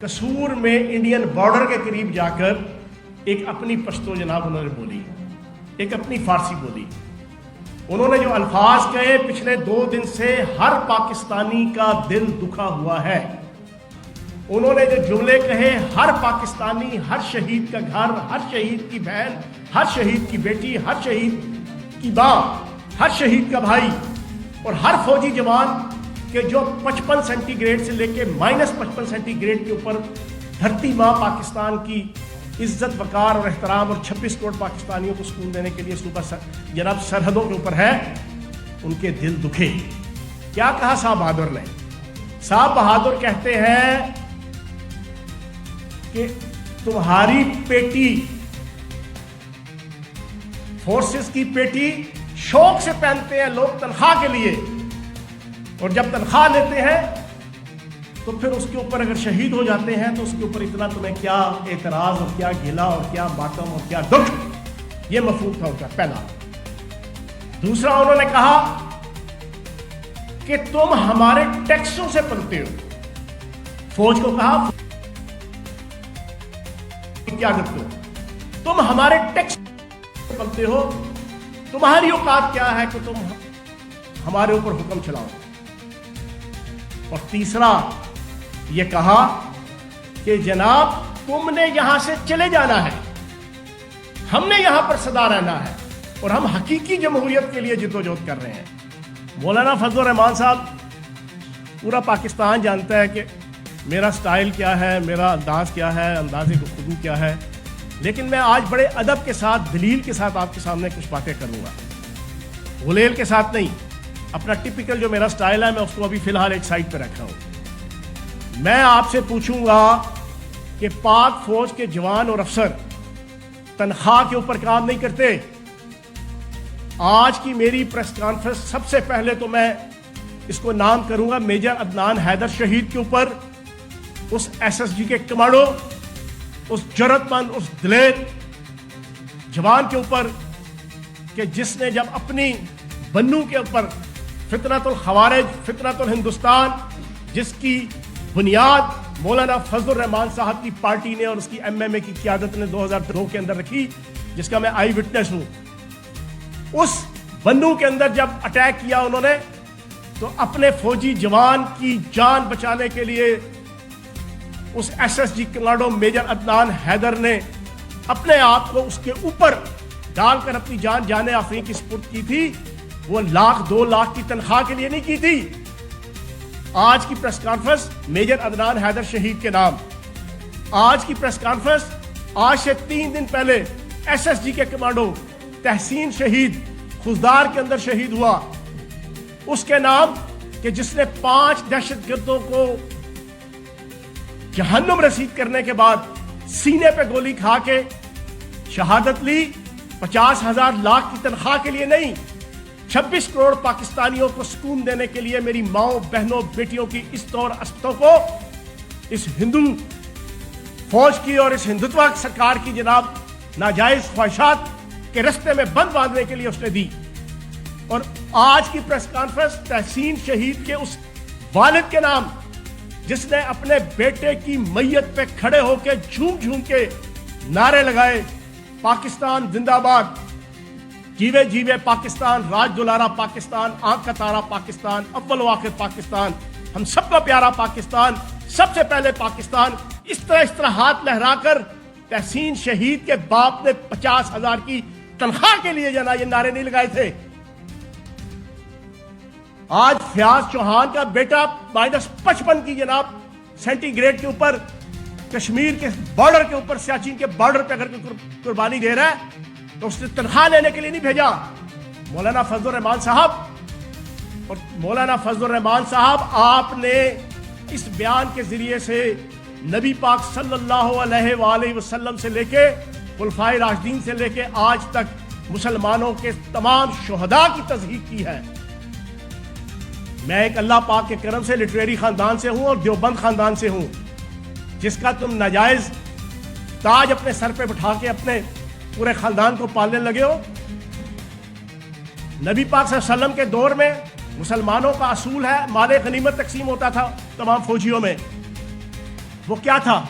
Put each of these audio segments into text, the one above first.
कसूर में Indian border के करीब जाकर एक अपनी पश्तो जनाब उन्होंने बोली, एक अपनी फारसी बोली। उन्होंने जो अल्फाज कहे, पिछले 2 दिन से हर पाकिस्तानी का दिल दुखा हुआ है। उन्होंने जो जुमले कहे, हर पाकिस्तानी, हर शहीद का घर, हर शहीद की बहन, हर शहीद की बेटी, हर शहीद की माँ, हर शहीद का भाई और हर फौजी जवान कि जो 55 सेंटीग्रेड से लेके -55 सेंटीग्रेड के ऊपर धरती माँ पाकिस्तान की इज्जत वकार और एहतराम और 26 करोड़ पाकिस्तानियों को सुकून देने के लिए सुबह जनाब सरहदों के ऊपर है, उनके दिल दुखे। क्या कहा साहब बहादुर ने? साहब बहादुर कहते हैं कि तुम्हारी पेटी, फोर्सेस की पेटी शौक से पहनते हैं लोग तनख्वाह के लिए, और जब तनख्वाह लेते हैं तो फिर उसके ऊपर अगर शहीद हो जाते हैं तो उसके ऊपर इतना तुम्हें क्या एतराज और क्या गिला और क्या मातम और क्या दुख। ये मफहूम था उनका पहला। दूसरा, उन्होंने कहा कि तुम हमारे टैक्सों से पलते हो। फौज को कहा क्या करते हो, तुम हमारे टैक्स से पलते हो, तुम्हारी औकात क्या है कि तुम हमारे ऊपर हुक्म चलाओ। और तीसरा ये कहा कि जनाब तुमने यहां से चले जाना है, हमने यहां पर सदा रहना है और हम हकीकी जमहूरियत के लिए जिद्दोजहद कर रहे हैं। मौलाना फजलुर रहमान साहब, पूरा पाकिस्तान जानता है कि मेरा स्टाइल क्या है, मेरा अंदाज क्या है, अंदाज़े गुफ्तगू क्या है, लेकिन मैं आज बड़े अदब के साथ, दलील के साथ आपके सामने कुछ बातें करूंगा, गुलेल के साथ नहीं। अपना टिपिकल जो मेरा स्टाइल है मैं उसको अभी फिलहाल एक साइड पे रख रहा हूं। मैं आपसे पूछूंगा कि पाक फौज के जवान और अफसर तनख्वाह के ऊपर काम नहीं करते? आज की मेरी प्रेस कॉन्फ्रेंस सबसे पहले तो मैं इसको नाम करूंगा मेजर अदनान हैदर शहीद के ऊपर, उस SSG के कमांडो, उस जरूरतमंद, उस दिलेर जवान के ऊपर कि जिसने जब अपनी बन्नू के ऊपर फितनतुल खवारिज, फितनतुल हिंदुस्तान, जिसकी बुनियाद मौलाना फजलुर रहमान साहब की पार्टी ने और उसकी MMA की क़यादत ने 2002 के अंदर रखी, जिसका मैं आई विटनेस हूं, उस बन्नू के अंदर जब अटैक किया उन्होंने, तो अपने फौजी जवान की जान बचाने के लिए उस SSG commando major Adnan Haider ने अपने आप को उसके ऊपर डालकर अपनी जान जाने आफरीन की सुपुर्द की थी। वो 1-2 लाख की तनख्वाह के लिए नहीं की थी। आज की press conference major Adnan Haider शहीद के नाम, आज की प्रेस कॉन्फ्रेंस आज से 3 दिन पहले SSG के कमांडो तहसीन शहीद खुजदार के अंदर शहीद हुआ, उसके नाम कि जिसने 5 दहशतगर्दों को जहन्नुम रसीद करने के बाद सीने पे गोली खा के शहादत ली। 50,000 लाख की तनख्वाह के लिए नहीं, 26 करोड़ पाकिस्तानियों को सुकून देने के लिए, मेरी माओ, बहनों, बेटियों की इस तौर अस्पतों को इस हिंदू फौज की और इस हिंदुत्व सरकार की जनाब नाजायज ख्वाहिशात के रस्ते में बंद बांधने के लिए उसने दी। और आज की प्रेस कॉन्फ्रेंस तहसीन शहीद के उस वालिद के नाम, जिसने अपने बेटे की मैयत पे खड़े होकर झूम झूम के नारे लगाए, पाकिस्तान जिंदाबाद, जीवे जीवे पाकिस्तान, राज दुलारा पाकिस्तान, आंख का तारा पाकिस्तान, अव्वल आखिर पाकिस्तान, हम सबका प्यारा पाकिस्तान, सबसे पहले पाकिस्तान, इस तरह हाथ लहराकर तहसीन शहीद के बाप ने 50,000 की तनख्वाह के लिए जना ये नारे नहीं लगाए थे। आज फयाज चौहान का बेटा -55 की जनाब सेंटीग्रेड के ऊपर कश्मीर के बॉर्डर के ऊपर, सियाचिन के बॉर्डर पे अगर कुर्बानी दे रहा है तो उसने तनख्वाह लेने के लिए नहीं भेजा। मौलाना फजलुर रहमान साहब, और मौलाना फजलुर रहमान साहब, आपने इस बयान के जरिए से नबी पाक सल्लल्लाहु अलैहि वसल्लम से लेके खुलफाए राशिदीन से लेके आज तक मुसलमानों के तमाम शुहदा की तज़हीक की है। मैं एक अल्लाह पाक के करम से लिटरेरी खानदान से हूं और देवबंद खानदान से हूं, जिसका तुम नाजायज ताज अपने सर पे बिठा के अपने पूरे खानदान को पालने लगे हो। नबी पाक सल्लल्लाहु अलैहि वसल्लम के दौर में मुसलमानों का असूल है, माल गनीमत तकसीम होता था तमाम फौजियों में। وہ کیا تھا؟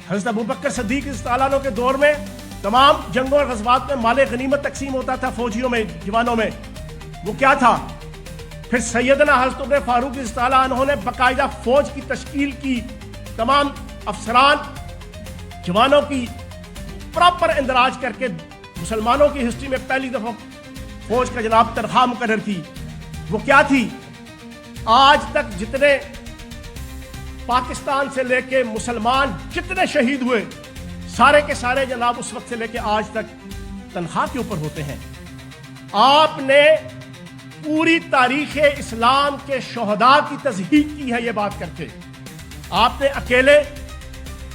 حضرت ابوبکر صدیق رضی اللہ عنہ کے دور میں تمام جنگوں اور غزوات میں مال غنیمت تقسیم ہوتا تھا فوجیوں میں، جوانوں میں، وہ کیا تھا؟ پھر سیدنا حضرت عمر فاروق رضی اللہ عنہ نے باقاعدہ فوج کی تشکیل کی، تمام افسران جوانوں کی پراپر اندراج کر کے مسلمانوں کی ہسٹری میں پہلی دفعہ فوج کا جناب تنخواہ مقرر کی، وہ کیا تھی؟ آج تک جتنے پاکستان سے لے کے مسلمان جتنے شہید ہوئے سارے کے سارے جناب اس وقت سے لے کے آج تک تنخواہ کے اوپر ہوتے ہیں۔ آپ نے پوری تاریخ اسلام کے شہداء کی تصحیح کی ہے یہ بات کر کے۔ آپ نے اکیلے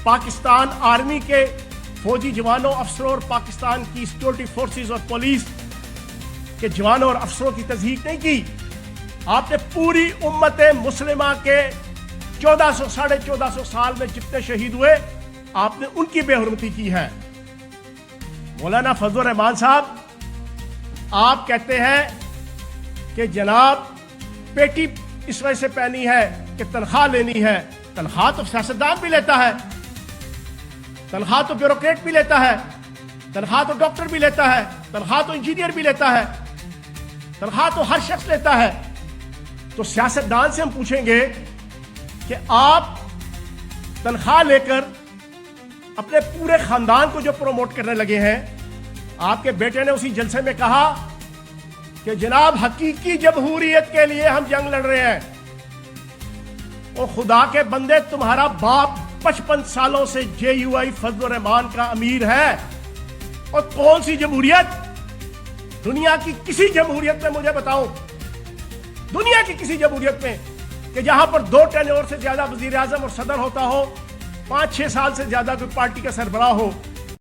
پاکستان آرمی کے فوجی جوانوں، افسروں اور پاکستان کی سیکورٹی فورسز اور پولیس کے جوانوں اور افسروں کی تصحیح نہیں کی، آپ نے پوری امت مسلمہ کے 1400 ساڑھے 1400 سال میں جتنے شہید ہوئے آپ نے ان کی بے حرمتی کی ہے۔ مولانا فضل الرحمان صاحب آپ کہتے ہیں کہ جناب پیٹی اس وجہ سے پہنی ہے کہ تنخواہ لینی ہے۔ تنخواہ تو سیاستدان بھی لیتا ہے، تنخواہ تو بیوروکریٹ بھی لیتا ہے، تنخواہ تو ڈاکٹر بھی لیتا ہے، تنخواہ تو انجینئر بھی لیتا ہے، تنخواہ تو ہر شخص لیتا ہے۔ تو سیاستدان سے ہم پوچھیں گے کہ آپ تنخواہ لے کر اپنے پورے خاندان کو جو پروموٹ کرنے لگے ہیں، آپ کے بیٹے نے اسی جلسے میں کہا کہ جناب حقیقی جمہوریت کے لیے ہم جنگ لڑ رہے ہیں۔ اور خدا کے بندے، تمہارا باپ 55 سالوں سے JUI فضل الرحمان کا امیر ہے، اور کون سی جمہوریت؟ دنیا کی کسی جمہوریت میں مجھے بتاؤ، دنیا کی کسی جمہوریت میں کہ جہاں پر 2 ٹینیور سے زیادہ وزیر اعظم اور صدر ہوتا ہو، 5-6 سال سے زیادہ کوئی پارٹی کا سربراہ ہو،